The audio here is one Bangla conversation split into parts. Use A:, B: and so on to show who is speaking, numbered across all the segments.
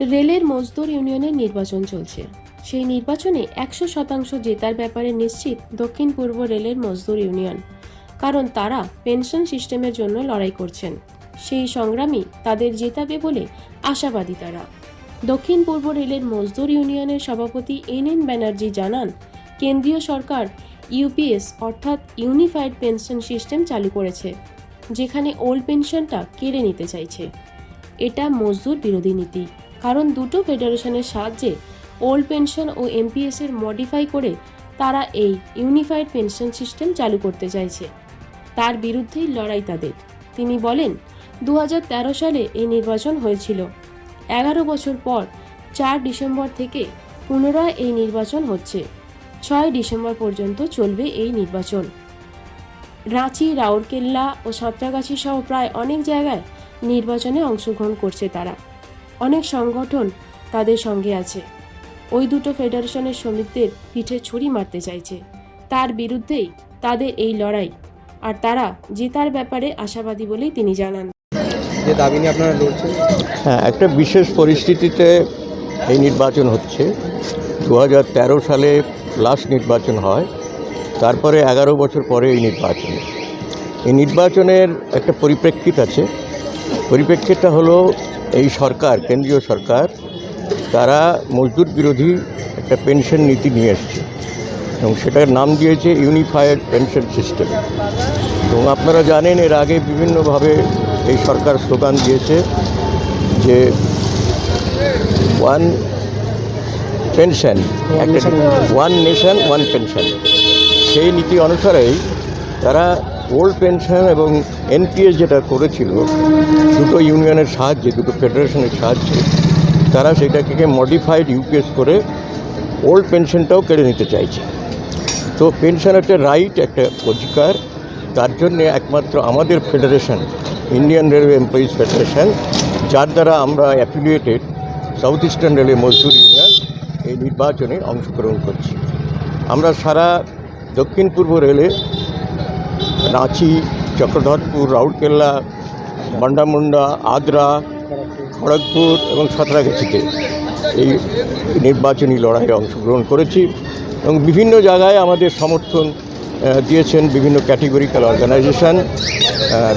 A: রেলের মজদুর ইউনিয়নের নির্বাচন চলছে। সেই নির্বাচনে 100% জেতার ব্যাপারে নিশ্চিত দক্ষিণ পূর্ব রেলের মজদুর ইউনিয়ন, কারণ তারা পেনশন সিস্টেমের জন্য লড়াই করছেন। সেই সংগ্রামী তাদের জেতাবে বলে আশাবাদী তারা। দক্ষিণ পূর্ব রেলের মজদুর ইউনিয়নের সভাপতি NN ব্যানার্জি জানান, কেন্দ্রীয় সরকার ইউপিএস অর্থাৎ ইউনিফাইড পেনশন সিস্টেম চালু করেছে, যেখানে ওল্ড পেনশনটা কেড়ে নিতে চাইছে। এটা মজদুর বিরোধী নীতি, কারণ দুটো ফেডারেশনের সাহায্যে ওল্ড পেনশন ও এমপিএস এর মডিফাই করে তারা এই ইউনিফাইড পেনশন সিস্টেম চালু করতে চাইছে। তার বিরুদ্ধেই লড়াই তাদের। তিনি বলেন, 2013 সালে এই নির্বাচন হয়েছিল। 11 বছর পর 4 ডিসেম্বর থেকে পুনরায় এই নির্বাচন হচ্ছে। 6 ডিসেম্বর পর্যন্ত চলবে এই নির্বাচন। রাঁচি, রাউরকেল্লা ও সাঁতরাগাছি সহ প্রায় অনেক জায়গায় নির্বাচনে অংশগ্রহণ করছে তারা। অনেক সংগঠন তাদের সঙ্গে আছে। ওই দুটো ফেডারেশনের শ্রমিকদের পিঠে ছুরি মারতে চাইছে। তার বিরুদ্ধেই তাদের এই লড়াই, আর তারা জেতার ব্যাপারে আশাবাদী বলেই তিনি জানান।
B: যে দাবি নিয়ে আপনারা লড়ছেন?
C: হ্যাঁ, একটা বিশেষ পরিস্থিতিতে এই নির্বাচন হচ্ছে। 2013 সালে লাস্ট নির্বাচন হয়, তারপরে 11 বছর পরে এই নির্বাচন। এই নির্বাচনের একটা পরিপ্রেক্ষিত আছে। পরিপ্রেক্ষিতটা হলো এই সরকার, কেন্দ্রীয় সরকার, তারা মজদুর বিরোধী একটা পেনশন নীতি নিয়ে এসছে এবং সেটার নাম দিয়েছে ইউনিফাইড পেনশন সিস্টেম। এবং আপনারা জানেন, এর আগে বিভিন্নভাবে এই সরকার স্লোগান দিয়েছে যে ওয়ান পেনশন, একটা ওয়ান নেশন ওয়ান পেনশন। সেই নীতি অনুসারেই তারা ওল্ড পেনশন এবং এনপিএস যেটা করেছিল দুটো ইউনিয়নের সাহায্যে, দুটো ফেডারেশনের সাহায্যে, তারা সেটাকে মডিফাইড ইউপিএস করে ওল্ড পেনশনটাও কেড়ে নিতে চাইছে। তো পেনশন একটা রাইট, একটা অধিকার। তার জন্যে একমাত্র আমাদের federation, Indian railway employees federation, যার দ্বারা আমরা অ্যাফিলিয়েটেড, সাউথ ইস্টার্ন রেলওয়ে মজদুর ইউনিয়ন, এই নির্বাচনে অংশগ্রহণ করছি। আমরা সারা দক্ষিণ পূর্ব রেলে রাঁচি, চক্রধরপুর, রাউরকেল্লা, বান্ডামুন্ডা, আদ্রা, খড়গপুর এবং সাঁতরাগাছিতে এই নির্বাচনী লড়াইয়ে অংশগ্রহণ করেছি এবং বিভিন্ন জায়গায় আমাদের সমর্থন দিয়েছেন বিভিন্ন ক্যাটেগরিক্যাল অর্গানাইজেশন,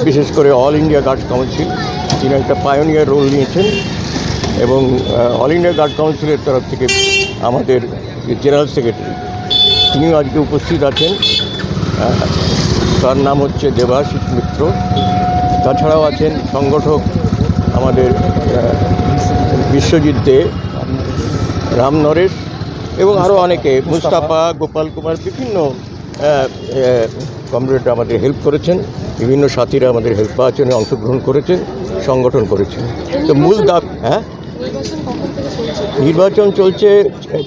C: বিশেষ করে অল ইন্ডিয়া গার্ড কাউন্সিল। তিনি একটা পায়োনিয়ার রোল নিয়েছেন এবং অল ইন্ডিয়া গার্ড কাউন্সিলের তরফ থেকে আমাদের জেনারেল সেক্রেটারি, তিনিও আজকে উপস্থিত আছেন। তার নাম হচ্ছে দেবাশিস মিত্র। তাছাড়াও আছেন সংগঠক আমাদের বিশ্বজিৎ দে, রাম নরেশ এবং আরও অনেকে, মুস্তাফা, গোপাল কুমার, বিভিন্ন কমরেড আমাদের হেল্প করেছেন। বিভিন্ন সাথীরা আমাদের হেল্প আচরণে অংশগ্রহণ করেছেন, সংগঠন করেছেন। তো মূল নির্বাচন চলছে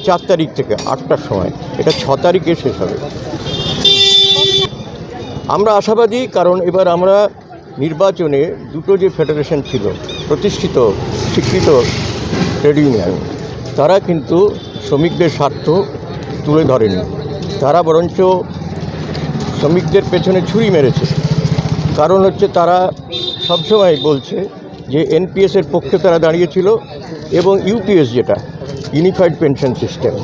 C: 4 তারিখ থেকে 8টার সময়। এটা 6 তারিখে শেষ হবে। আমরা আশাবাদী, কারণ এবার আমরা নির্বাচনে দুটো যে ফেডারেশন ছিল, প্রতিষ্ঠিত স্বীকৃত ট্রেড ইউনিয়ন, তারা কিন্তু শ্রমিকদের স্বার্থ তুলে ধরেনি। তারা বরঞ্চ শ্রমিকদের পেছনে ছুরি মেরেছে। কারণ হচ্ছে তারা সবসময় বলছে যে এনপিএসের পক্ষে তারা দাঁড়িয়েছিল এবং ইউপিএস যেটা ইউনিফাইড পেনশন সিস্টেম,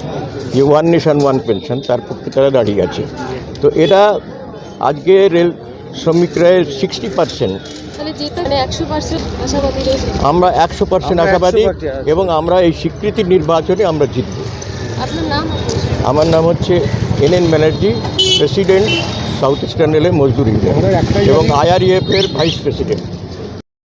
C: যে ওয়ান নেশন ওয়ান পেনশন, তার পক্ষে তারা দাঁড়িয়ে আছে। তো এটা আজকে রেল শ্রমিকরা 60%, আমরা 100% আশাবাদী এবং আমরা এই স্বীকৃতির নির্বাচনে আমরা জিতব। আমার নাম হচ্ছে NN Banerjee, president, south eastern railway মজদুর ইউনিয়ন এবং IREF এর ভাইস প্রেসিডেন্ট।